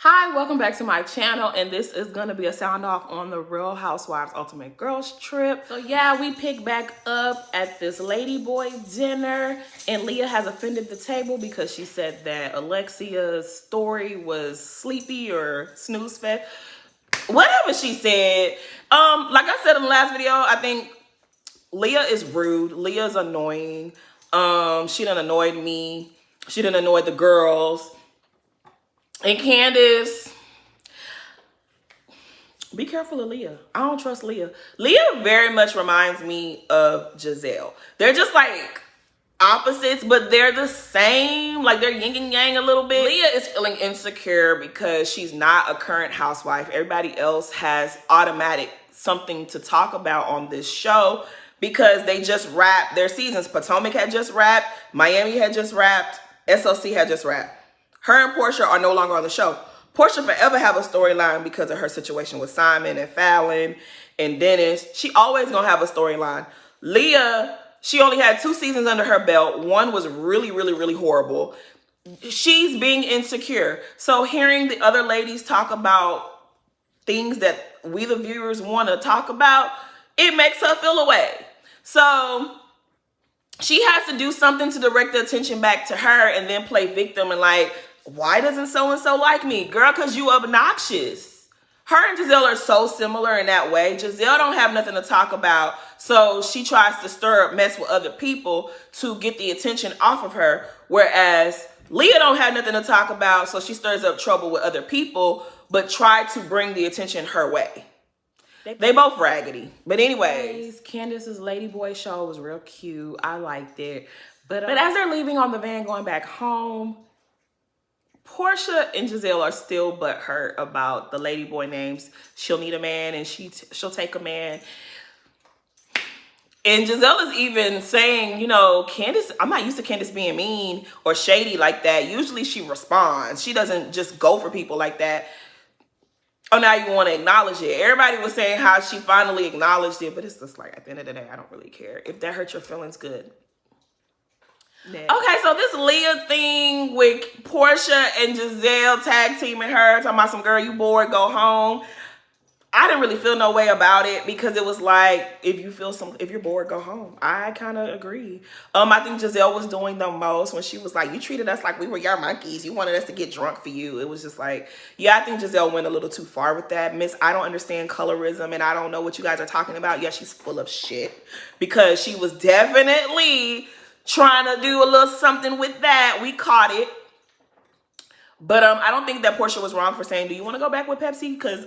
Hi, welcome back to my channel, and this is gonna be a sound off on the Real Housewives Ultimate Girls Trip. So yeah, we pick back up at this ladyboy dinner, and Leah has offended the table because she said that Alexia's story was sleepy or snooze fest. Whatever she said. Like I said in the last video, I think Leah is rude. Leah's annoying. She done annoyed me. She done annoyed the girls. And Candace, be careful of Leah. I don't trust Leah. Leah very much reminds me of Giselle. They're just like opposites, but they're the same. Like they're yin and yang a little bit. Leah is feeling insecure because she's not a current housewife. Everybody else has automatic something to talk about on this show because they just wrapped their seasons. Potomac had just wrapped. Miami had just wrapped. SLC had just wrapped. Her and Portia are no longer on the show. Portia forever have a storyline because of her situation with Simon and Fallon and Dennis. She always gonna have a storyline. Leah, she only had 2 seasons under her belt. One was really, really, really horrible. She's being insecure. So hearing the other ladies talk about things that we the viewers want to talk about, it makes her feel away. So she has to do something to direct the attention back to her and then play victim and like, why doesn't so-and-so like me? Girl, because you obnoxious. Her and Giselle are so similar in that way. Giselle don't have nothing to talk about, so she tries to stir up mess with other people to get the attention off of her, whereas Leah don't have nothing to talk about, so she stirs up trouble with other people, but try to bring the attention her way. They both raggedy. But anyways, Candace's Ladyboy show was real cute. I liked it. But as they're leaving on the van going back home, Portia and Giselle are still butthurt about the ladyboy names. She'll need a man and she'll take a man. And Giselle is even saying, you know, Candace, I'm not used to Candace being mean or shady like that. Usually she responds. She doesn't just go for people like that. Oh, now you want to acknowledge it. Everybody was saying how she finally acknowledged it, but it's just like, at the end of the day, I don't really care. If that hurts your feelings, good. Next. Okay, so this Leah thing with Portia and Giselle tag teaming her, talking about some girl, you bored, go home. I didn't really feel no way about it because it was like, if you're bored, go home. I kind of agree. I think Giselle was doing the most when she was like, you treated us like we were your monkeys. You wanted us to get drunk for you. It was just like, yeah, I think Giselle went a little too far with that. Miss, I don't understand colorism and I don't know what you guys are talking about. Yeah, she's full of shit because she was definitely trying to do a little something with that. We caught it. But I don't think that Portia was wrong for saying, do you want to go back with Pepsi? Because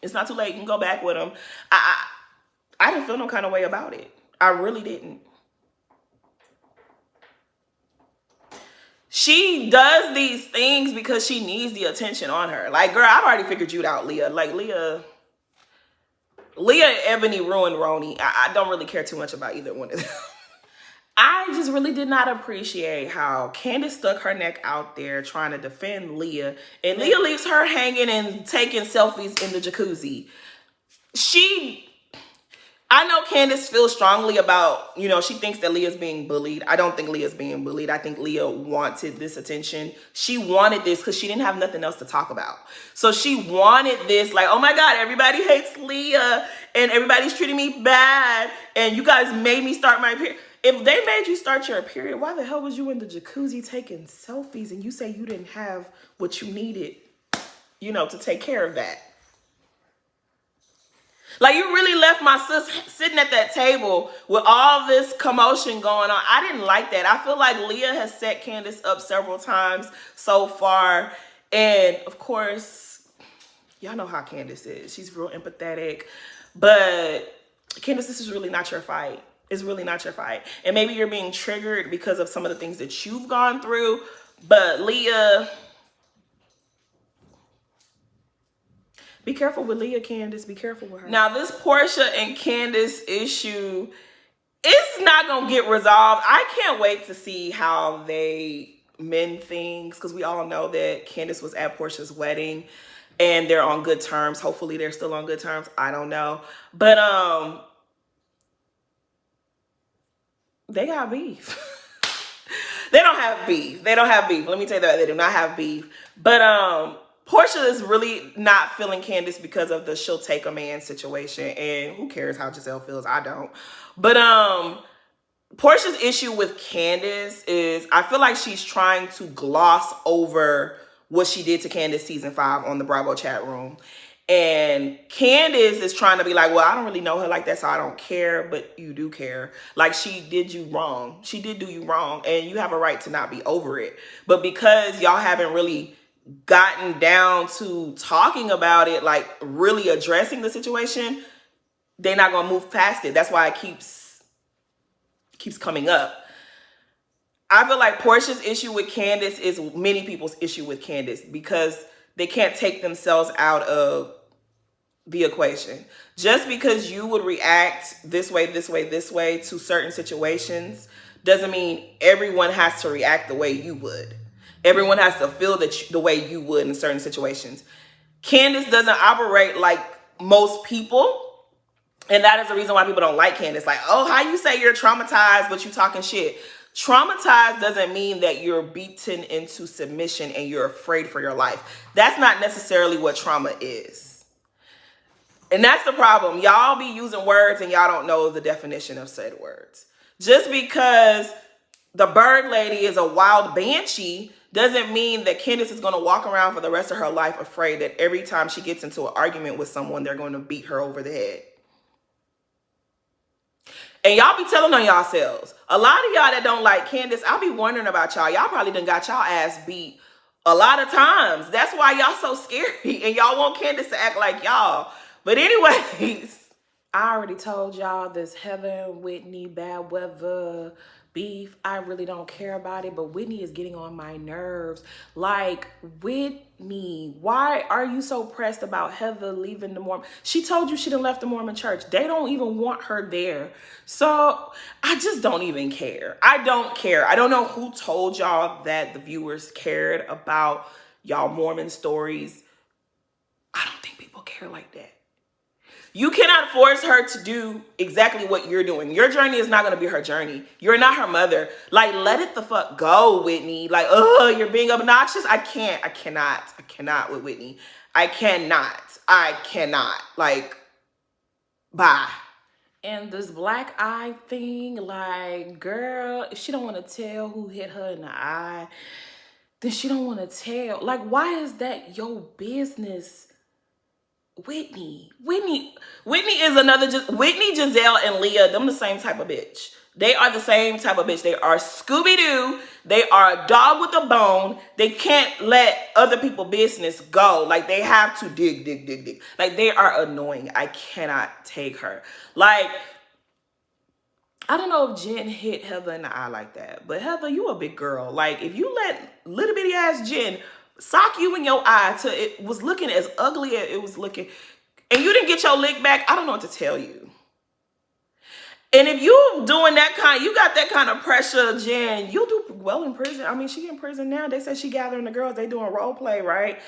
it's not too late. You can go back with them. I didn't feel no kind of way about it. I really didn't. She does these things because she needs the attention on her. Like, girl, I've already figured you out, Leah. Like, Leah and Ebony ruined Roni. I don't really care too much about either one of them. I just really did not appreciate how Candace stuck her neck out there trying to defend Leah. And Leah leaves her hanging and taking selfies in the jacuzzi. I know Candace feels strongly about, you know, she thinks that Leah's being bullied. I don't think Leah's being bullied. I think Leah wanted this attention. She wanted this because she didn't have nothing else to talk about. So she wanted this, like, oh my God, everybody hates Leah and everybody's treating me bad. And you guys made me start my period. If they made you start your period, why the hell was you in the jacuzzi taking selfies and you say you didn't have what you needed, you know, to take care of that? Like, you really left my sis sitting at that table with all this commotion going on. I didn't like that. I feel like Leah has set Candace up several times so far. And, of course, y'all know how Candace is. She's real empathetic. But, Candace, this is really not your fight. It's really not your fight. And maybe you're being triggered because of some of the things that you've gone through. But Leah, be careful with Leah, Candace. Be careful with her. Now, this Portia and Candace issue, it's not going to get resolved. I can't wait to see how they mend things because we all know that Candace was at Portia's wedding and they're on good terms. Hopefully, they're still on good terms. I don't know. But, they got beef. They don't have beef. They don't have beef. Let me tell you that. They do not have beef. But Portia is really not feeling Candace because of the she'll take a man situation. And who cares how Giselle feels? I don't. But Portia's issue with Candace is I feel like she's trying to gloss over what she did to Candace season 5 on the Bravo chat room. And Candace is trying to be like, well, I don't really know her like that, so I don't care, but you do care. Like, she did you wrong. She did do you wrong, and you have a right to not be over it. But because y'all haven't really gotten down to talking about it, like really addressing the situation, they're not going to move past it. That's why it keeps coming up. I feel like Portia's issue with Candace is many people's issue with Candace because they can't take themselves out of the equation. Just because you would react this way to certain situations doesn't mean everyone has to react the way you would. Everyone has to feel the way you would in certain situations. Candace doesn't operate like most people. And that is the reason why people don't like Candace. Like, oh, how you say you're traumatized, but you talking shit. Traumatized doesn't mean that you're beaten into submission and you're afraid for your life. That's not necessarily what trauma is. And that's the problem. Y'all be using words and y'all don't know the definition of said words. Just because the bird lady is a wild banshee doesn't mean that Candace is going to walk around for the rest of her life afraid that every time she gets into an argument with someone, they're going to beat her over the head. And y'all be telling on yourselves. A lot of y'all that don't like Candace, I'll be wondering about y'all. Y'all probably done got y'all ass beat a lot of times. That's why y'all so scary. And y'all want Candace to act like y'all. But anyways, I already told y'all this Heather and Whitney bad weather beef. I really don't care about it. But Whitney is getting on my nerves. Like, Whitney, why are you so pressed about Heather leaving the Mormon? She told you she done left the Mormon church. They don't even want her there. So I just don't even care. I don't care. I don't know who told y'all that the viewers cared about y'all Mormon stories. I don't think people care like that. You cannot force her to do exactly what you're doing. Your journey is not going to be her journey. You're not her mother. Like, let it the fuck go, Whitney. Like, oh, you're being obnoxious. I cannot with Whitney. I cannot. Like, bye. And this black eye thing, like, girl, if she don't want to tell who hit her in the eye, then she don't want to tell. Like, why is that your business? Whitney is another, Whitney, Giselle, and Leah, them the same type of bitch. They are the same type of bitch. They are Scooby-Doo. They are a dog with a bone. They can't let other people's business go. Like, they have to dig. Like, they are annoying. I cannot take her. Like, I don't know if Jen hit Heather in the eye like that, but Heather, you a big girl. Like, if you let little bitty ass Jen sock you in your eye till it was looking as ugly as it was looking, and you didn't get your lick back, I don't know what to tell you. And if you doing that kind, you got that kind of pressure, Jen, you'll do well in prison. I mean, she in prison now. They said she gathering the girls. They doing role play, right?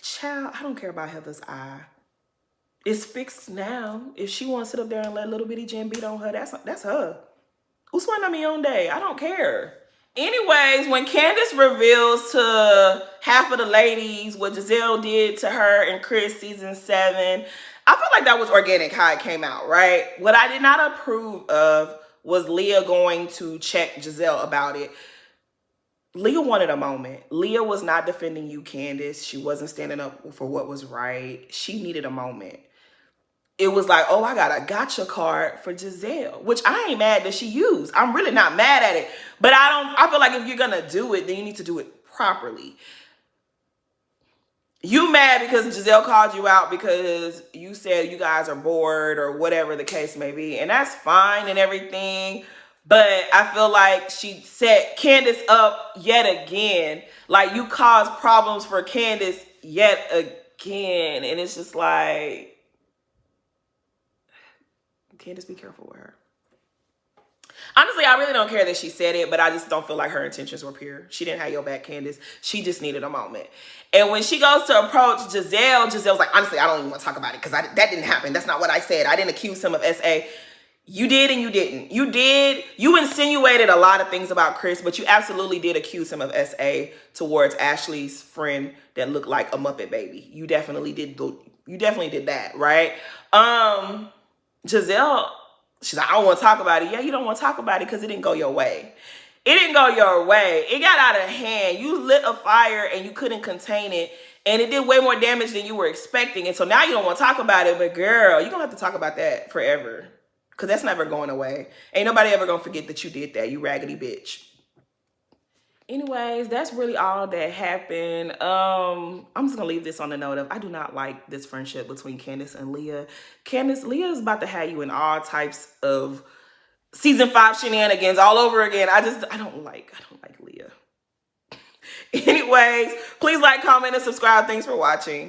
Child, I don't care about Heather's eye. It's fixed now. If she wants to sit up there and let little bitty Jen beat on her, that's her. Who's sweating on me on day? I don't care. Anyways, when Candace reveals to half of the ladies what Giselle did to her in Chris season 7, I feel like that was organic how it came out, right? What I did not approve of was Leah going to check Giselle about it. Leah wanted a moment. Leah was not defending you, Candace. She wasn't standing up for what was right. She needed a moment. It was like, oh, I got a gotcha card for Giselle, which I ain't mad that she used. I'm really not mad at it. But I feel like if you're going to do it, then you need to do it properly. You mad because Giselle called you out because you said you guys are bored or whatever the case may be. And that's fine and everything. But I feel like she set Candace up yet again. Like, you caused problems for Candace yet again. And it's just like, Candace, be careful with her. Honestly, I really don't care that she said it, but I just don't feel like her intentions were pure. She didn't have your back, Candace. She just needed a moment. And when she goes to approach Giselle's like, honestly, I don't even want to talk about it because that didn't happen. That's not what I said. I didn't accuse him of SA. You did and you didn't. You insinuated a lot of things about Chris, but you absolutely did accuse him of SA towards Ashley's friend that looked like a Muppet baby. You definitely did that, right? Giselle, she's like, I don't want to talk about it. Yeah, you don't want to talk about it because it didn't go your way. It didn't go your way. It got out of hand. You lit a fire and you couldn't contain it. And it did way more damage than you were expecting. And so now you don't want to talk about it. But girl, you're going to have to talk about that forever. Because that's never going away. Ain't nobody ever going to forget that you did that, you raggedy bitch. Anyways, that's really all that happened. I'm just going to leave this on the note of I do not like this friendship between Candace and Leah. Leah is about to have you in all types of season 5 shenanigans all over again. I don't like Leah. Anyways, please like, comment, and subscribe. Thanks for watching.